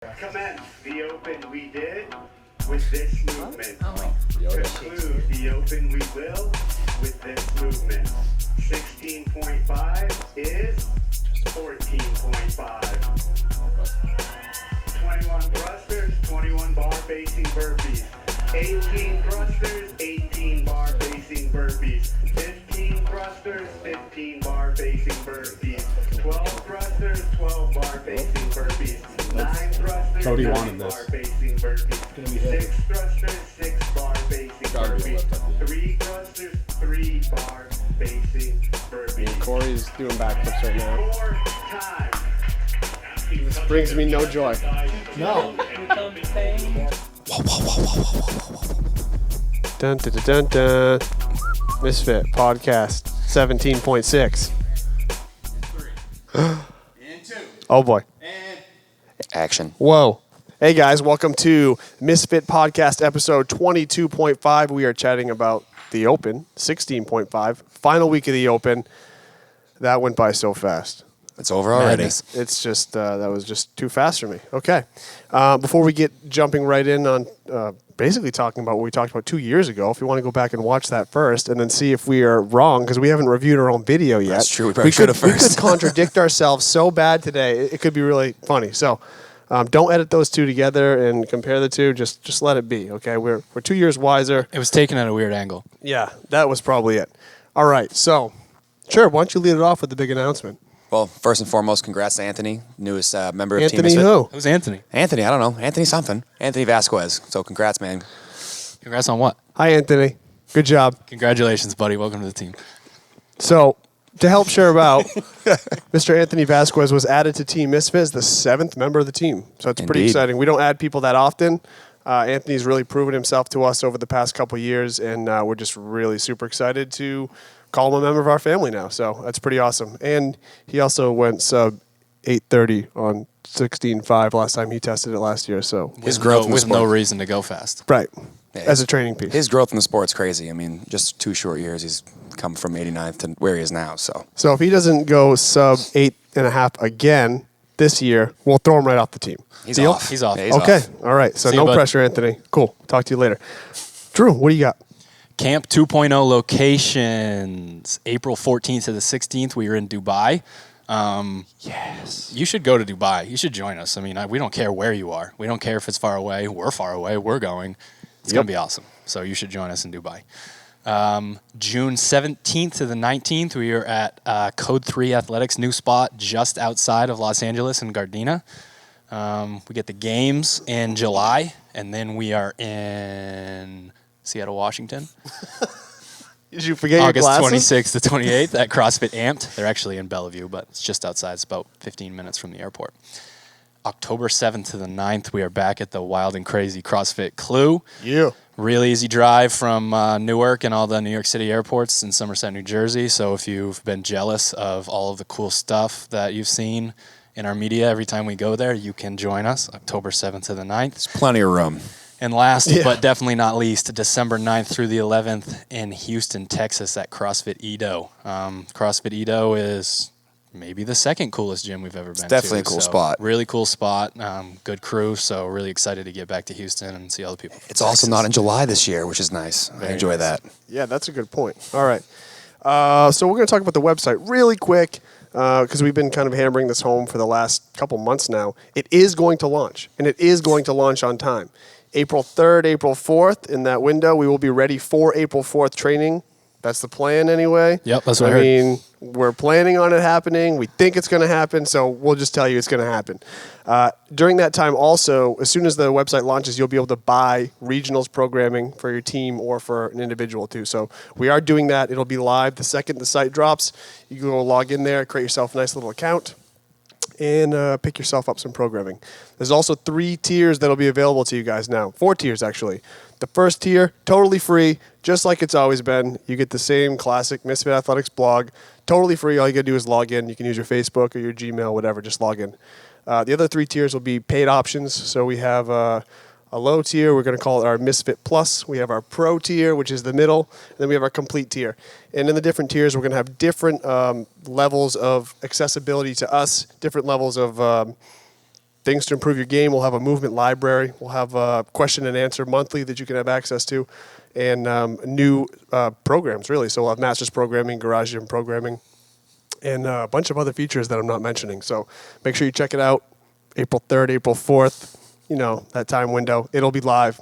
Commence the open we did with this movement. Conclude the open we will with this movement. 16.5 is 14.5. 21 thrusters, 21 bar facing burpees. 18 thrusters, 18 bar facing burpees. 15 thrusters, 15 bar facing burpees. 12 thrusters, 12 bar facing burpees. 9 thrusters, Cody 9 wanted bar this. facing burpees. 6 thrusters, 6 bar facing burpees. 3 thrusters, 3 bar facing burpees. Corey's doing backflips right now. 4 times. This brings me no joy. No. Dun, dun, dun, dun, dun. Misfit podcast 17.6. And 2. Oh boy. And Action. Whoa. Hey guys, welcome to Misfit podcast episode 22.5. We are chatting about the Open, 16.5. Final week of the Open. That went by so fast. It's over already. It's just, that was just too fast for me. Okay. Before we get jumping right in on basically talking about what we talked about 2 years ago, if you want to go back and watch that first and then see if we are wrong, because we haven't reviewed our own video yet. That's true. We probably should have first. We could contradict ourselves so bad today. It could be really funny. So don't edit those two together and compare the two. Just let it be, okay? We're 2 years wiser. It was taken at a weird angle. Yeah, that was probably it. All right. So, Sherb, why don't you lead it off with the big announcement? Well, first and foremost, congrats to Anthony, newest member of Team Anthony Misfit. who? Who's Anthony? Anthony, I don't know. Anthony something. Anthony Vasquez. So congrats, man. Congrats on what? Hi, Anthony. Good job. Congratulations, buddy. Welcome to the team. So, to help Sherb out, Mr. Anthony Vasquez was added to Team Misfit as the 7th member of the team. So it's pretty Indeed. exciting. We don't add people that often. Anthony's really proven himself to us over the past couple years, and we're just really super excited to call him a member of our family now. So that's pretty awesome. And he also went sub 8:30 on 16.5 last time he tested it last year. So His growth in the with no sport. reason to go fast. right, Yeah, as a training piece. His growth in the sport's crazy. I mean, just 2 short years, he's come from 89th to where he is now. So So if he doesn't go sub 8.5 again this year, we'll throw him right off the team. he's Deal? off. He's off. Yeah, he's Okay. off. All right. So See you, no bud. pressure, Anthony. Cool. Talk to you later. Drew, what do you got? Camp 2.0 locations. April 14th to the 16th. We are in Dubai. Yes. You should go to Dubai. You should join us. I mean, we don't care where you are. We don't care if it's far away. We're far away. We're going. It's going to be awesome. So you should join us in Dubai. June 17th to the 19th, we are at Code 3 Athletics, new spot just outside of Los Angeles in Gardena. We get the games in July, and then we are in Seattle, Washington. Did you forget August your glasses? 26th to 28th at CrossFit Amped. They're actually in Bellevue, but it's just outside. It's about 15 minutes from the airport. October 7th to the 9th, we are back at the Wild and Crazy CrossFit Clue. You. Real easy drive from Newark and all the New York City airports in Somerset, New Jersey. So if you've been jealous of all of the cool stuff that you've seen in our media every time we go there, you can join us October 7th to the 9th. There's plenty of room. And last but definitely not least, December 9th through the 11th in Houston, Texas at CrossFit Edo. CrossFit Edo is maybe the second coolest gym we've ever been to. Definitely a cool spot. Really cool spot. Good crew. So really excited to get back to Houston and see all the people. from It's also Texas. not in July this year, which is nice. I Very enjoy nice. that. Yeah, that's a good point. All right. So we're going to talk about the website really quick because we've been kind of hammering this home for the last couple months now. It is going to launch, and it is going to launch on time. April 3rd, April 4th, in that window, we will be ready for April 4th training. That's the plan anyway. Yep, that's what I I heard. mean, we're planning on it happening. We think it's going to happen, so we'll just tell you it's going to happen. During that time also, as soon as the website launches, you'll be able to buy regionals programming for your team or for an individual too. So we are doing that. It'll be live the second the site drops. You can go log in there, create yourself a nice little account, and pick yourself up some programming. There's also 3 tiers that'll be available to you guys now. 4 tiers, actually. The first tier, totally free, just like it's always been. You get the same classic Misfit Athletics blog, totally free. All you got to do is log in. You can use your Facebook or your Gmail, whatever, just log in. The other 3 tiers will be paid options. So we have a low tier, we're going to call it our Misfit Plus. We have our Pro tier, which is the middle. And then we have our Complete tier. And in the different tiers, we're going to have different levels of accessibility to us, different levels of things to improve your game. We'll have a movement library. We'll have a question and answer monthly that you can have access to, and new programs, really. So we'll have Masters programming, Garage Gym programming, and a bunch of other features that I'm not mentioning. So make sure you check it out. April 3rd, April 4th, that time window. It'll be live.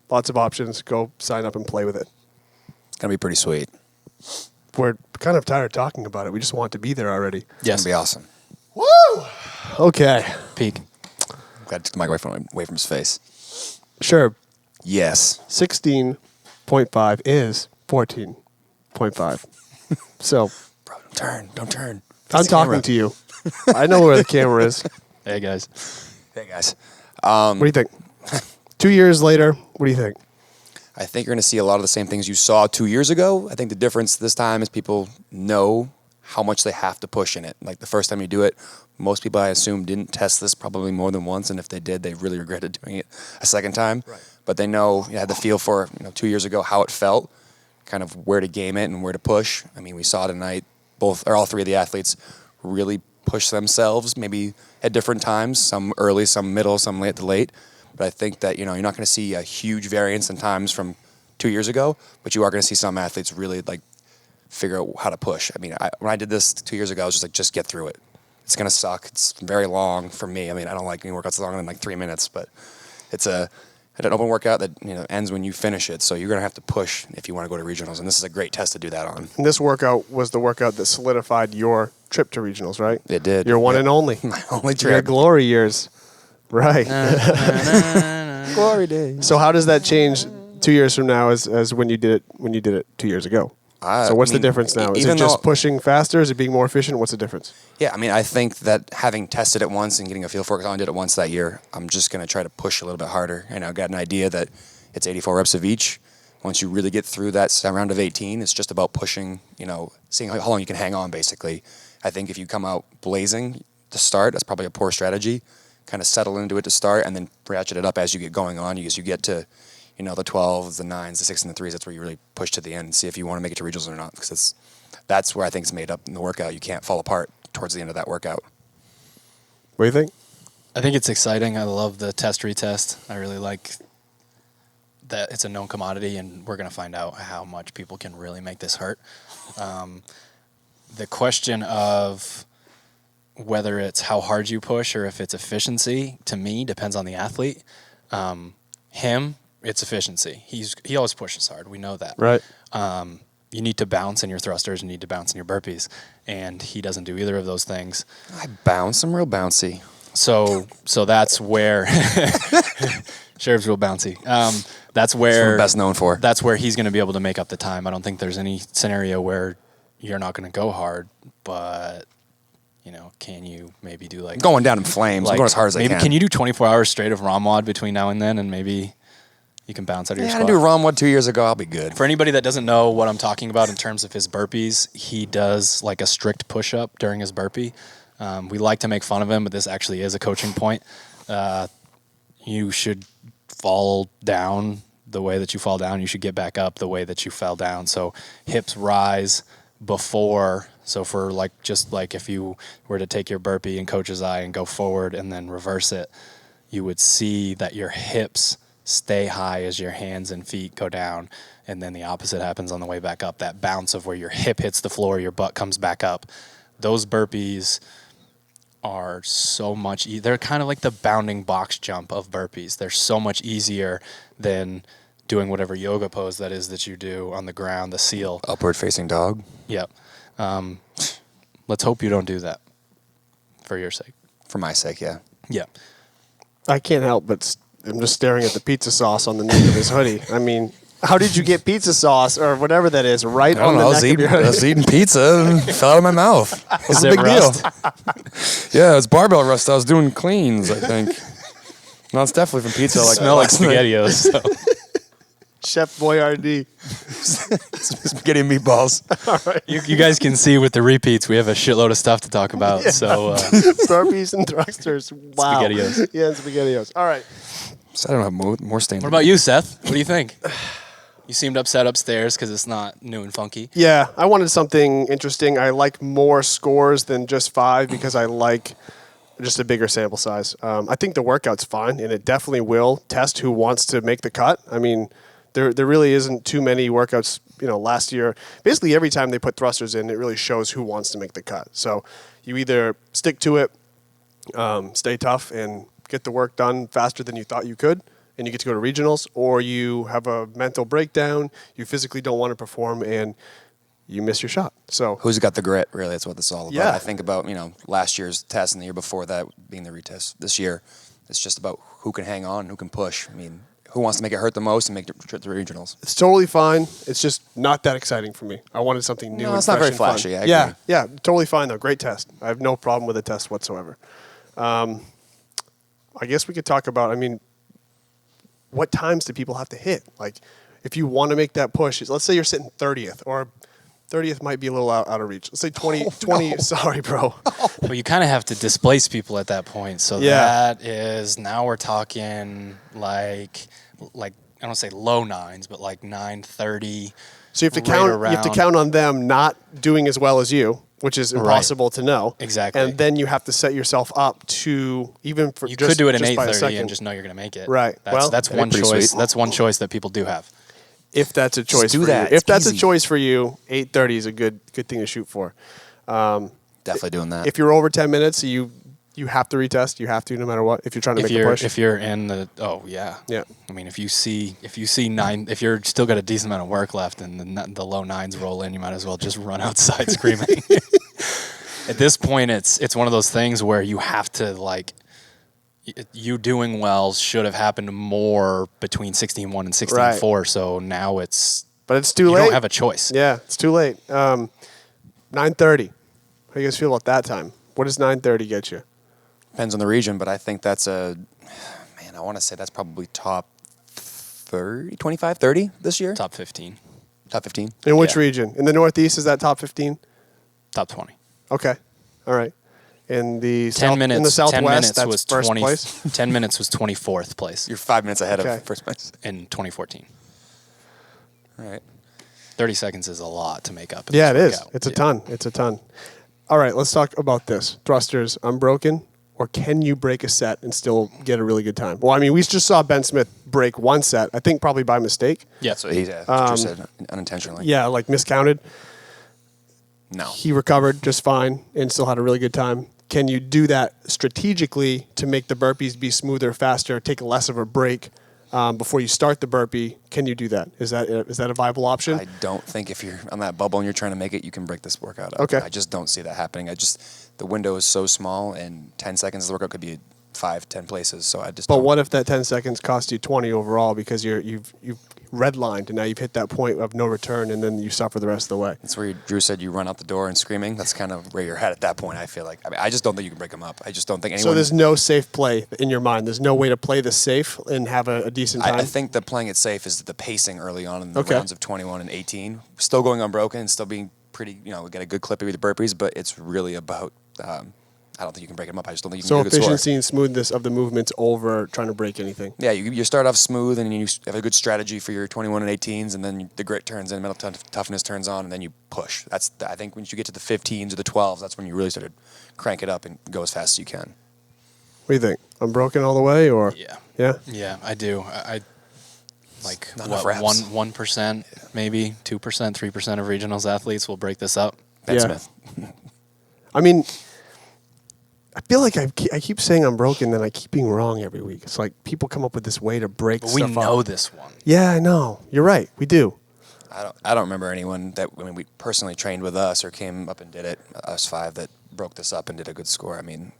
Lots of options. Go sign up and play with it. It's going to be pretty sweet. We're kind of tired of talking about it. We just want to be there already. Yes. It's going to be awesome. Woo! Okay. Peak. Glad to take the mic away from his face. Sure. Yes. 16.5 is 14.5. So Bro, don't turn. I'm talking to you. I know where the camera is. Hey, guys. Hey, guys. What do you think? 2 years later, what do you think? I think you're going to see a lot of the same things you saw 2 years ago. I think the difference this time is people know how much they have to push in it. Like the first time you do it, most people I assume didn't test this probably more than once, and if they did, they really regretted doing it a second time. Right. But they know, had the feel for 2 years ago how it felt, kind of where to game it and where to push. I mean, we saw tonight all three of the athletes really push themselves, maybe at different times, some early, some middle, some late. But I think that, you're not going to see a huge variance in times from 2 years ago, but you are going to see some athletes really, figure out how to push. I mean, when I did this 2 years ago, I was just get through it. It's going to suck. It's very long for me. I mean, I don't like any workouts longer than 3 minutes, but it's an open workout that, ends when you finish it. So you're going to have to push if you want to go to regionals, and this is a great test to do that on. And this workout was the workout that solidified your trip to regionals, right? It did. Your one and only. My only Your trip. glory years. Right. Glory days. So how does that change 2 years from now as when you did it 2 years ago? So what's the difference now? Is it just pushing faster? Is it being more efficient? What's the difference? Yeah, I mean, I think that having tested it once and getting a feel for it, I only did it once that year, I'm just going to try to push a little bit harder. And I've got an idea that it's 84 reps of each. Once you really get through that round of 18, it's just about pushing, seeing how long you can hang on, basically. I think if you come out blazing to start, that's probably a poor strategy. Kind of settle into it to start and then ratchet it up as you get going on. As you get to, the 12s, the 9s, the 6s, and the 3s, that's where you really push to the end and see if you want to make it to regionals or not. Because that's where I think it's made up in the workout. You can't fall apart towards the end of that workout. What do you think? I think it's exciting. I love the retest. I really like that it's a known commodity, and we're going to find out how much people can really make this hurt. The question of whether it's how hard you push or if it's efficiency, to me, depends on the athlete. It's efficiency. He always pushes hard. We know that. Right. You need to bounce in your thrusters. You need to bounce in your burpees. And he doesn't do either of those things. I bounce. I'm real bouncy. So that's where Sherb's real bouncy. That's where what I'm best known for. That's where he's going to be able to make up the time. I don't think there's any scenario where you're not going to go hard, but can you maybe do going down in flames? I'm going as hard as I can. Maybe can you do 24 hours straight of ROMWOD between now and then, and maybe you can bounce out of your squat? I did ROMWOD 2 years ago. I'll be good. For anybody that doesn't know what I'm talking about in terms of his burpees, he does a strict push-up during his burpee. We like to make fun of him, but this actually is a coaching point. You should fall down the way that you fall down. You should get back up the way that you fell down. So hips rise before. So for if you were to take your burpee in coach's eye and go forward and then reverse it, you would see that your hips stay high as your hands and feet go down, and then the opposite happens on the way back up. That bounce of where your hip hits the floor, your butt comes back up. Those burpees are so much they're kind of like the bounding box jump of burpees. They're so much easier than doing whatever yoga pose that is that you do on the ground, the seal. Upward facing dog. Yep. Let's hope you don't do that for your sake. For my sake, yeah. Yeah. I can't help but I'm just staring at the pizza sauce on the neck of his hoodie. I mean, how did you get pizza sauce or whatever that is right on the neck of your hoodie? I was eating pizza and it fell out of my mouth. What's the big deal? Yeah, it's barbell rust. I was doing cleans, I think. No, it's definitely from pizza. Smell like SpaghettiOs. So. Chef Boyardee. Spaghetti and meatballs. All right. You guys can see with the repeats, we have a shitload of stuff to talk about. Yeah. So burpees and thrusters. Wow. SpaghettiOs. Yeah, SpaghettiOs. All right. So I don't have more stains. What about you, Seth? What do you think? You seemed upset upstairs because it's not new and funky. Yeah, I wanted something interesting. I like more scores than just 5 because I like just a bigger sample size. I think the workout's fine, and it definitely will test who wants to make the cut. I mean, there really isn't too many workouts. Last year, basically every time they put thrusters in, it really shows who wants to make the cut. So you either stick to it, stay tough, and get the work done faster than you thought you could, and you get to go to regionals, or you have a mental breakdown, you physically don't want to perform, and you miss your shot. So Who's got the grit, really? That's what this is all about. Yeah. I think about, last year's test and the year before that being the retest. This year, it's just about who can hang on, who can push. I mean, who wants to make it hurt the most and make the regionals? it's totally fine. It's just not that exciting for me. I wanted something new. No, and it's not fresh very and fun. flashy. I Yeah, agree. yeah, totally fine though. Great test. I have no problem with the test whatsoever. I guess we could talk about. I mean, what times do people have to hit? Like, if you want to make that push, let's say you're sitting 30th, or 30th might be a little out of reach. Let's say 20. Sorry, bro. But you kind of have to displace people at that point. So Yeah. that is, now we're talking like I don't say low nines, but like 9:30. So you have to Right count. You have to around. count on them not doing as well as you, which is impossible to know. Exactly. And then you have to set yourself up to even for You just, could do it in just by a 8:30 second. and just know you're going to make it. Right. Well, That's that'd be one pretty choice. sweet. That's one choice that people do have. If that's a choice do for that. you. If It's that's a easy. choice for you, 8:30 is a good thing to shoot for. Definitely doing that. If you're over 10 minutes, you have to retest. You have to, no matter what. If you're trying to If make a you're push. if you're in the Yeah. I mean, if you see nine, if you're still got a decent amount of work left and the low nines roll in, you might as well just run outside screaming. At this point, it's one of those things where you have to you doing well should have happened more between 16-1 and 16-4. So now But it's too you late. don't have a choice. Yeah, it's too late. 9:30. How do you guys feel about that time? What does 9:30 get you? Depends on the region, but I think that's I want to say that's probably top 30, 25, 30 this year. Top 15, Top 15. In which Yeah. region? In the Northeast, is that top 15? top 20. Okay. All right. In the 10 minutes. in the 10 Southwest, minutes that's was first 20. place. 10 minutes was 24th place You're 5 minutes ahead Okay. of first place. in 2014. All right. 30 seconds is a lot to make up. in Yeah, it this is. workout. It's a Yeah. ton. It's a ton. All right, let's talk about this. Thrusters, unbroken, or can you break a set and still get a really good time? Well, I mean, we just saw Ben Smith break one set, I think probably by mistake. Yeah. So he just said unintentionally. Yeah, like miscounted. No. He recovered just fine and still had a really good time. Can you do that strategically to make the burpees be smoother, faster, take less of a break before you start the burpee? Can you do that? Is that a viable option? I don't think if you're on that bubble and you're trying to make it, you can break this workout up. Okay. I just don't see that happening. The window is so small, and 10 seconds of the workout could be 5, 10 places. So I just. But don't- what if that 10 seconds cost you 20 overall because you've redlined and now you've hit that point of no return and then you suffer the rest of the way? That's where Drew said you run out the door and screaming. That's kind of where you're at that point. I feel like. I mean, I just don't think you can break them up. I just don't think anyone. So there's no safe play in your mind. There's no way to play this safe and have a decent time. I think that playing it safe is the pacing early on in the Okay. rounds of 21 and 18. Still going unbroken, still being pretty, we get a good clip with the burpees, but it's really about, I don't think you can break them up. I just don't think you can So get a good score. efficiency and smoothness of the movements over trying to break anything. Yeah, you start off smooth and you have a good strategy for your 21 and 18s, and then the grit turns in, mental toughness turns on, and then you push. I think once you get to the 15s or the 12s, that's when you really start to crank it up and go as fast as you can. What do you think? Unbroken all the way, or Yeah. yeah? Yeah, I do. I like Not enough what, reps. 1%, maybe 2%, 3% of regionals athletes will break this up. Ben Yeah. Smith. I mean, I feel like I keep saying unbroken, then I keep being wrong every week. It's like people come up with this way to break But we stuff know up. this one. Yeah, I know. You're right. We do. I don't remember anyone that we personally trained with us or came up and did it, us 5, that broke this up and did a good score. I mean,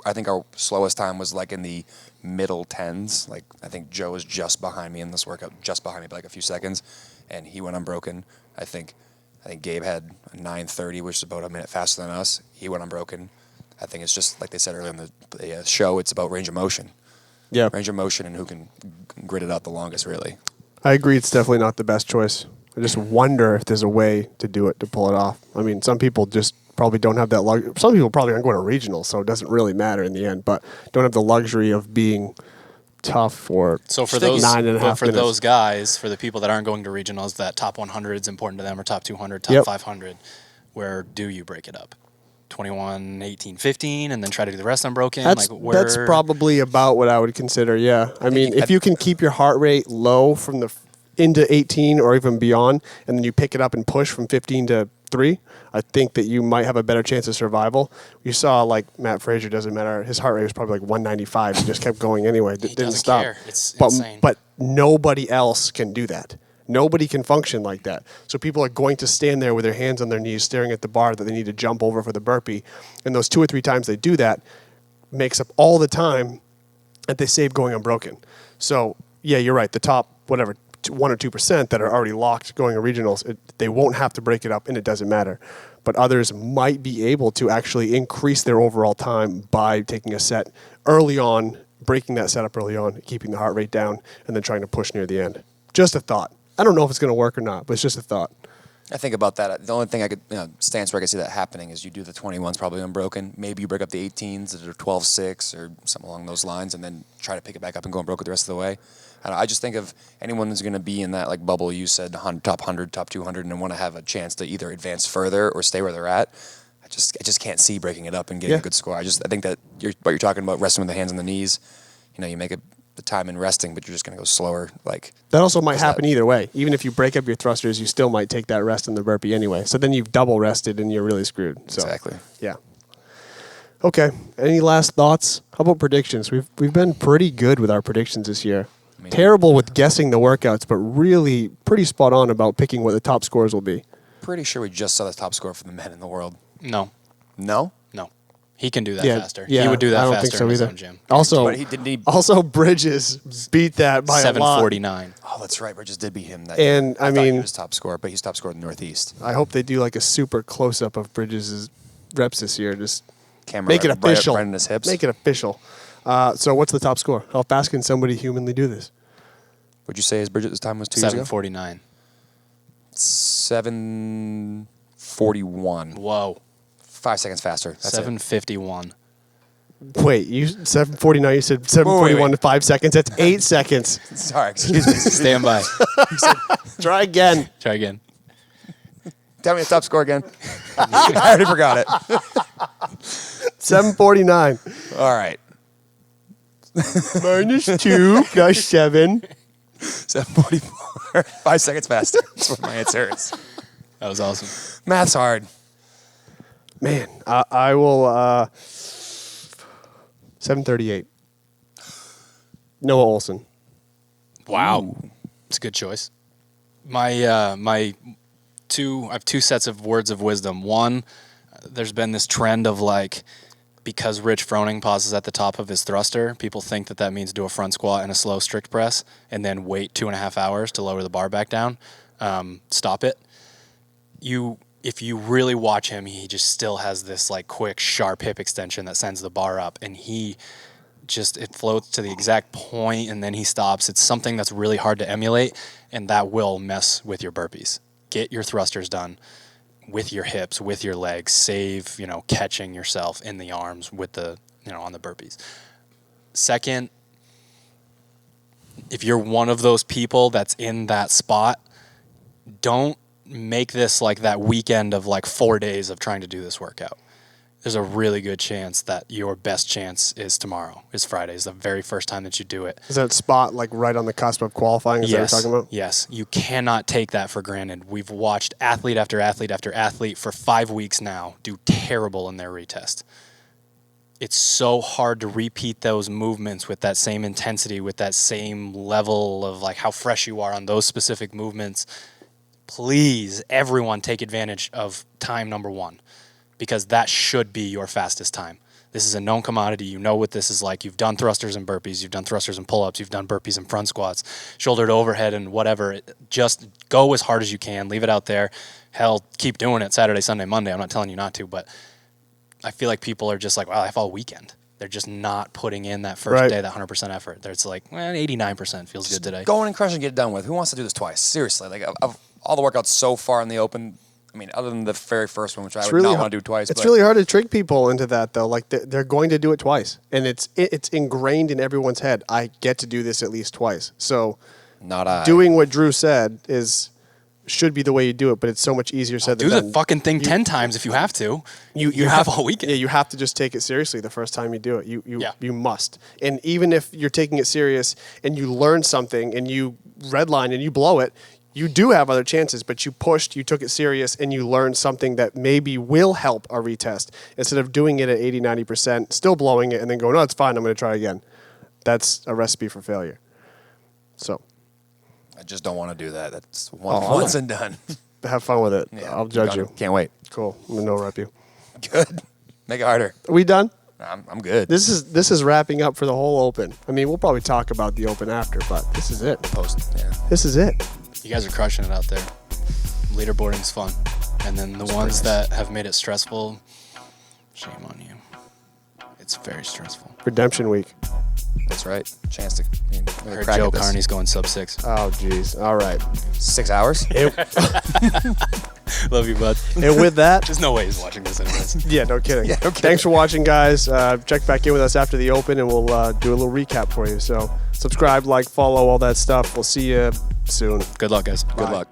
I think our slowest time was like in the middle 10s. Like I think Joe was just behind me in this workout, just behind me by like a few seconds, and he went unbroken. I think Gabe had a 9:30, which is about a minute faster than us. He went unbroken. I think it's just like they said earlier in the show. It's about range of motion, Yeah. range of motion, and who can grit it out the longest, really. I agree. It's definitely not the best choice. I just wonder if there's a way to do it, to pull it off. I mean, some people just probably don't have that luxury. Some people probably aren't going to regionals, so it doesn't really matter in the end, but don't have the luxury of being tough for So for stick those, 9.5 but for minutes. those guys, for the people that aren't going to regionals, that top 100 is important to them, or top 200, top Yep. 500. Where do you break it up? 21, 18, 15, and then try to do the rest unbroken? That's probably about what I would consider. Yeah, I mean, if you can keep your heart rate low from the into 18 or even beyond, and then you pick it up and push from 15 to 3, I think that you might have a better chance of survival. You saw like Matt Frazier, doesn't matter. His heart rate was probably like 195. He just kept going anyway. He Didn't doesn't stop. care. It's insane. But nobody else can do that. Nobody can function like that. So people are going to stand there with their hands on their knees staring at the bar that they need to jump over for the burpee. And those 2 or 3 times they do that makes up all the time that they save going unbroken. So, yeah, you're right. The top, 1 or 2% that are already locked going to regionals, they won't have to break it up, and it doesn't matter. But others might be able to actually increase their overall time by taking a set early on, breaking that set up early on, keeping the heart rate down, and then trying to push near the end. Just a thought. I don't know if it's going to work or not, but it's just a thought. I think about that. The only thing I could, stance where I could see that happening is you do the 21s probably unbroken. Maybe you break up the 18s that are 12-6 or something along those lines, and then try to pick it back up and go unbroken the rest of the way. I just think of anyone who's going to be in that like bubble you said, top 100, top 200, and want to have a chance to either advance further or stay where they're at. I just can't see breaking it up and getting a good score. I think that what you're talking about, resting with the hands on the knees. You make the time in resting, but you're just going to go slower. Like that also might happen either way. Even if you break up your thrusters, you still might take that rest in the burpee anyway. So then you've double rested and you're really screwed. So, exactly. Yeah. Okay. Any last thoughts? How about predictions? We've been pretty good with our predictions this year. Terrible with guessing the workouts, but really pretty spot on about picking what the top scores will be. Pretty sure we just saw the top score for the men in the world. No. No? No. He can do that faster. Yeah, He would do that I don't faster think so in his either. own gym. Also, Bridges beat that by a lot. 749. Oh, that's right. Bridges did beat him. And I thought he mean, was top scorer, but he's top scorer in the Northeast. I hope they do like a super close-up of Bridges' reps this year. Just Camera make it official. Right in his hips. Make it official. So what's the top score? How fast can somebody humanly do this? Would you say his Bridges' time was 2 years ago? 749. 7:41. Whoa. 5 seconds faster. That's 751. Wait, you 7:49. You said 7:41 to 5 seconds. That's 8 seconds. Sorry, excuse me. Stand by. Try again. Try again. Tell me the top score again. I already forgot it. 7:49 All right. minus 2 plus 7. 7:44. 5 seconds faster. That's what my answer is. That was awesome. Math's hard. Man, I will 7:38. Noah Olson. Wow. It's a good choice. I have 2 sets of words of wisdom. One, there's been this trend of like, because Rich Froning pauses at the top of his thruster, people think that means do a front squat and a slow strict press and then wait 2.5 hours to lower the bar back down. Stop it. If you really watch him, he just still has this like quick, sharp hip extension that sends the bar up, and it floats to the exact point and then he stops. It's something that's really hard to emulate, and that will mess with your burpees. Get your thrusters done with your hips, with your legs. Save, catching yourself in the arms with the, on the burpees. Second, if you're one of those people that's in that spot, don't make this like that weekend of like 4 days of trying to do this workout. There's a really good chance that your best chance is tomorrow, is Friday, is the very first time that you do it. Is that spot like right on the cusp of qualifying? Is that what you're talking about? Yes. You cannot take that for granted. We've watched athlete after athlete after athlete for 5 weeks now do terrible in their retest. It's so hard to repeat those movements with that same intensity, with that same level of like how fresh you are on those specific movements. Please, everyone, take advantage of time number 1, because that should be your fastest time. This is a known commodity. You know what this is like. You've done thrusters and burpees. You've done thrusters and pull-ups. You've done burpees and front squats, shoulder to overhead and whatever. Just go as hard as you can. Leave it out there. Hell, keep doing it Saturday, Sunday, Monday. I'm not telling you not to, but I feel like people are just like, wow, I have all weekend. They're just not putting in that first day, that 100% effort. It's like, 89% feels good today. Go in and crush and get it done with. Who wants to do this twice? Seriously. Like, of all the workouts so far in the open, I mean, other than the very first one, which I would not want to do twice. It's really hard to trick people into that, though. Like, they're going to do it twice. And it's ingrained in everyone's head. I get to do this at least twice. So not I. Doing what Drew said is should be the way you do it, but it's so much easier said than Do done. the fucking thing 10 times if you have to. You have all weekend. Yeah, you have to just take it seriously the first time you do it. Yeah. You must. And even if you're taking it serious and you learn something and you redline and you blow it, you do have other chances, but you pushed, you took it serious, and you learned something that maybe will help a retest instead of doing it at 80, 90%, still blowing it, and then going, no, it's fine, I'm going to try again. That's a recipe for failure. So I just don't want to do that. That's Oh, once and done. have fun with it. Yeah, I'll judge you. Can't wait. Cool. I'm going to no rep you. Good. Make it harder. Are we done? I'm good. This is wrapping up for the whole Open. I mean, we'll probably talk about the Open after, but this is it. Post. Yeah. This is it. You guys are crushing it out there. Leaderboarding's fun. And then the ones that have made it stressful, shame on you. It's very stressful. Redemption week. That's right. Chance to I heard Joe Carney's going sub 6. Oh, geez. All right. 6 hours. Love you, bud. And with that, There's no way he's watching this anyways. yeah, no kidding. Yeah, no kidding. Thanks for watching, guys. Check back in with us after the Open, and we'll do a little recap for you. So subscribe, like, follow, all that stuff. We'll see you soon. Good luck, guys. Good luck.